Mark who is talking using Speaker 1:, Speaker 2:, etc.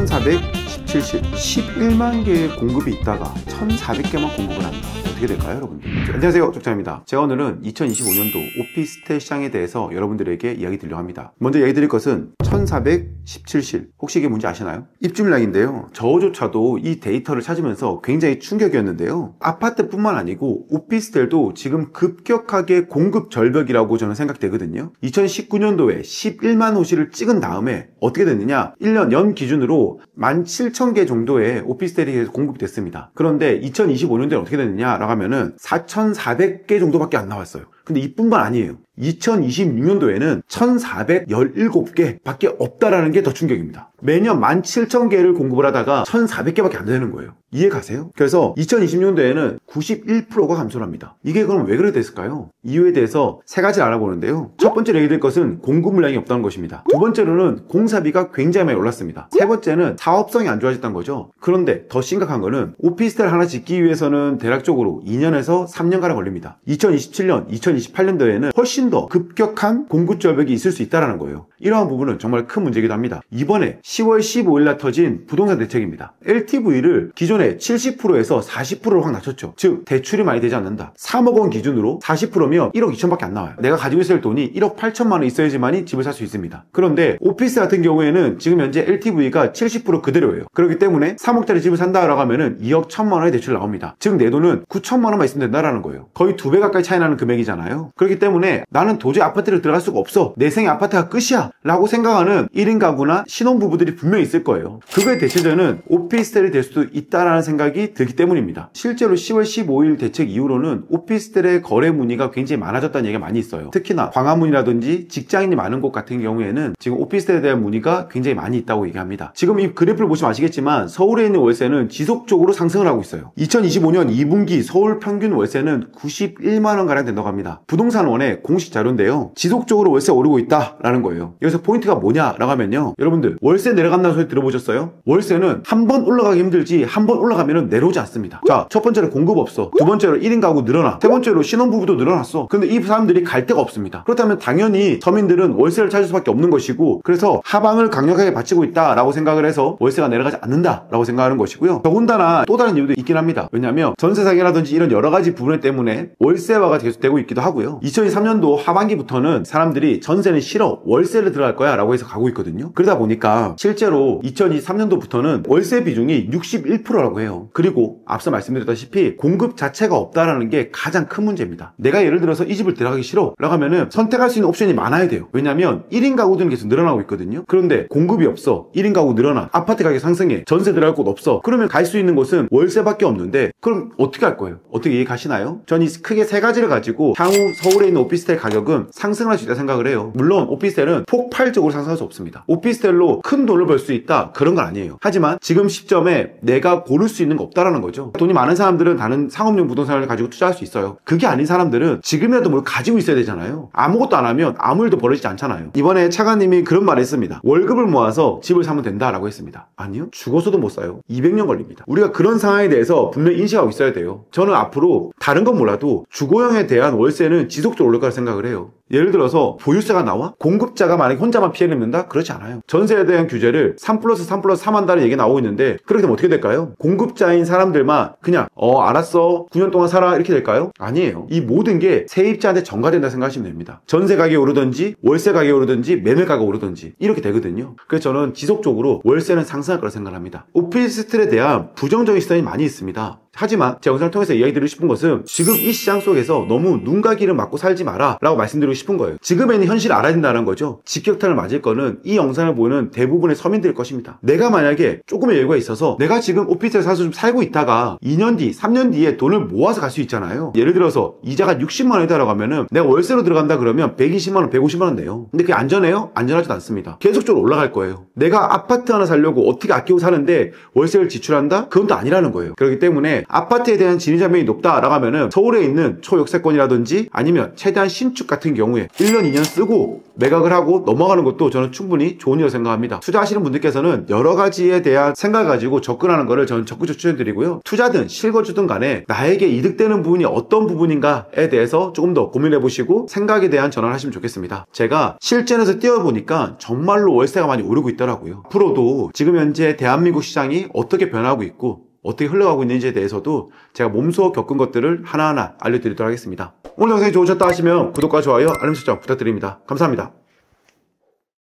Speaker 1: 1417실 11만 개의 공급이 있다가 1400개만 공급을 한다. 어떻게 될까요, 여러분들? 안녕하세요, 쪽장입니다. 제가 오늘은 2025년도 오피스텔 시장에 대해서 여러분들에게 이야기 드리려고 합니다. 먼저 이야기 드릴 것은 1417실. 혹시 이게 뭔지 아시나요? 입주물량인데요. 저조차도 이 데이터를 찾으면서 굉장히 충격이었는데요. 아파트뿐만 아니고 오피스텔도 지금 급격하게 공급 절벽이라고 저는 생각되거든요. 2019년도에 11만 호실을 찍은 다음에 어떻게 됐느냐? 1년 연 기준으로 17,000개 정도의 오피스텔이 공급됐습니다. 그런데 2025년도에 어떻게 됐느냐? 라고 하면은 4,400개 정도밖에 안 나왔어요. 근데 이뿐만 아니에요. 2026년도에는 1,417개 밖에 없다라는 게 더 충격입니다. 매년 17,000개를 공급을 하다가 1,400개밖에 안 되는 거예요. 이해 가세요? 그래서 2020년도에는 91%가 감소를 합니다. 이게 그럼 왜 그렇게 됐을까요? 이유에 대해서 세 가지를 알아보는데요. 첫 번째로 얘기될 것은 공급 물량이 없다는 것입니다. 두 번째로는 공사비가 굉장히 많이 올랐습니다. 세 번째는 사업성이 안 좋아졌다는 거죠. 그런데 더 심각한 거는 오피스텔 하나 짓기 위해서는 대략적으로 2년에서 3년가량 걸립니다. 2027년, 2028년도에는 훨씬 더 급격한 공급 절벽이 있을 수 있다는 거예요. 이러한 부분은 정말 큰 문제이기도 합니다. 이번에 10월 15일 날 터진 부동산 대책입니다. LTV를 기존에 70%에서 40%로 확 낮췄죠. 즉 대출이 많이 되지 않는다. 3억 원 기준으로 40%면 1억 2천밖에 안 나와요. 내가 가지고 있을 돈이 1억 8천만 원 있어야지만이 집을 살 수 있습니다. 그런데 오피스 같은 경우에는 지금 현재 LTV가 70% 그대로예요. 그렇기 때문에 3억짜리 집을 산다라고 하면은 2억 1천만 원의 대출이 나옵니다. 즉 내 돈은 9천만 원만 있으면 된다라는 거예요. 거의 2배 가까이 차이 나는 금액이잖아요. 그렇기 때문에 나는 도저히 아파트를 들어갈 수가 없어. 내 생애 아파트가 끝이야 라고 생각하는 1인 가구나 신혼부부들이 분명히 있을 거예요. 그거의 대체제는 오피스텔이 될 수도 있다라는 생각이 들기 때문입니다. 실제로 10월 15일 대책 이후로는 오피스텔의 거래 문의가 굉장히 많아졌다는 얘기가 많이 있어요. 특히나 광화문이라든지 직장인이 많은 곳 같은 경우에는 지금 오피스텔에 대한 문의가 굉장히 많이 있다고 얘기합니다. 지금 이 그래프를 보시면 아시겠지만 서울에 있는 월세는 지속적으로 상승을 하고 있어요. 2025년 2분기 서울 평균 월세는 91만 원 가량 된다고 합니다. 부동산원의 공식 자료인데요. 지속적으로 월세 오르고 있다라는 거예요. 여기서 포인트가 뭐냐라고 하면요. 여러분들 월세 내려간다는 소리 들어보셨어요? 월세는 한 번 올라가기 힘들지 한 번 올라가면 내려오지 않습니다. 자, 첫 번째로 공급 없어. 두 번째로 1인 가구 늘어나. 세 번째로 신혼부부도 늘어났어. 근데 이 사람들이 갈 데가 없습니다. 그렇다면 당연히 서민들은 월세를 찾을 수밖에 없는 것이고, 그래서 하방을 강력하게 받치고 있다라고 생각을 해서 월세가 내려가지 않는다라고 생각하는 것이고요. 더군다나 또 다른 이유도 있긴 합니다. 왜냐하면 전세 사기라든지 이런 여러 가지 부분 때문에 월세화가 계속되고 있기도 하고요. 2023년도 하반기부터는 사람들이 전세는 싫어, 월세를 들어갈 거야 라고 해서 가고 있거든요. 그러다 보니까 실제로 2023년도부터는 월세 비중이 61%라고 해요. 그리고 앞서 말씀드렸다시피 공급 자체가 없다라는 게 가장 큰 문제입니다. 내가 예를 들어서 이 집을 들어가기 싫어 라고 하면은 선택할 수 있는 옵션이 많아야 돼요. 왜냐하면 1인 가구들은 계속 늘어나고 있거든요. 그런데 공급이 없어. 1인 가구 늘어나. 아파트 가격 상승해. 전세 들어갈 곳 없어. 그러면 갈 수 있는 곳은 월세밖에 없는데, 그럼 어떻게 할 거예요? 어떻게 이해가시나요? 전 이 크게 세 가지를 가지고 향후 서울에 있는 오피스텔 가격은 상승할 수 있다 생각을 해요. 물론 오피스텔은 폭발적으로 상승할 수 없습니다. 오피스텔로 큰 돈을 벌 수 있다, 그런 건 아니에요. 하지만 지금 시점에 내가 고를 수 있는 거 없다라는 거죠. 돈이 많은 사람들은 다른 상업용 부동산을 가지고 투자할 수 있어요. 그게 아닌 사람들은 지금이라도 뭘 가지고 있어야 되잖아요. 아무것도 안 하면 아무 일도 벌어지지 않잖아요. 이번에 차관님이 그런 말을 했습니다. 월급을 모아서 집을 사면 된다라고 했습니다. 아니요, 죽어서도 못 사요. 200년 걸립니다. 우리가 그런 상황에 대해서 분명히 인식하고 있어야 돼요. 저는 앞으로 다른 건 몰라도 주거형에 대한 월세는 지속적으로 오를 거라 생각을 해요. 예를 들어서 보유세가 나와? 공급자가 만약에 혼자만 피해를 입는다? 그렇지 않아요. 전세에 대한 규제를 3+3+3 한다는 얘기가 나오고 있는데, 그렇게 되면 어떻게 될까요? 공급자인 사람들만 그냥 알았어 9년 동안 살아 이렇게 될까요? 아니에요. 이 모든 게 세입자한테 전가된다 생각하시면 됩니다. 전세 가격이 오르든지 월세 가격이 오르든지 매매 가격이 오르든지 이렇게 되거든요. 그래서 저는 지속적으로 월세는 상승할 거라 생각합니다. 오피스텔에 대한 부정적인 시선이 많이 있습니다. 하지만 제 영상을 통해서 이야기 드리고 싶은 것은 지금 이 시장 속에서 너무 눈과 귀를 막고 살지 마라 라고 말씀드리고 싶은 거예요. 지금의 현실을 알아야 된다는 거죠. 직격탄을 맞을 거는 이 영상을 보는 대부분의 서민들일 것입니다. 내가 만약에 조금의 여유가 있어서 내가 지금 오피스텔 사서 좀 살고 있다가 2년 뒤, 3년 뒤에 돈을 모아서 갈 수 있잖아요. 예를 들어서 이자가 60만 원이다라고 하면은 내가 월세로 들어간다 그러면 120만 원, 150만 원 내요. 근데 그게 안전해요? 안전하지도 않습니다. 계속적으로 올라갈 거예요. 내가 아파트 하나 살려고 어떻게 아끼고 사는데 월세를 지출한다? 그건 또 아니라는 거예요. 그렇기 때문에 아파트에 대한 진입장벽이 높다라고 하면은 서울에 있는 초역세권이라든지 아니면 최대한 신축 같은 경우 경우에 1년, 2년 쓰고 매각을 하고 넘어가는 것도 저는 충분히 좋은 일이라고 생각합니다. 투자하시는 분들께서는 여러 가지에 대한 생각을 가지고 접근하는 거를 저는 적극적으로 추천드리고요. 투자든 실거주든 간에 나에게 이득되는 부분이 어떤 부분인가에 대해서 조금 더 고민해 보시고 생각에 대한 전환을 하시면 좋겠습니다. 제가 실전에서 뛰어보니까 정말로 월세가 많이 오르고 있더라고요. 앞으로도 지금 현재 대한민국 시장이 어떻게 변하고 있고 어떻게 흘러가고 있는지에 대해서도 제가 몸소 겪은 것들을 하나하나 알려드리도록 하겠습니다. 오늘 영상이 좋으셨다 하시면 구독과 좋아요, 알림 설정 부탁드립니다. 감사합니다.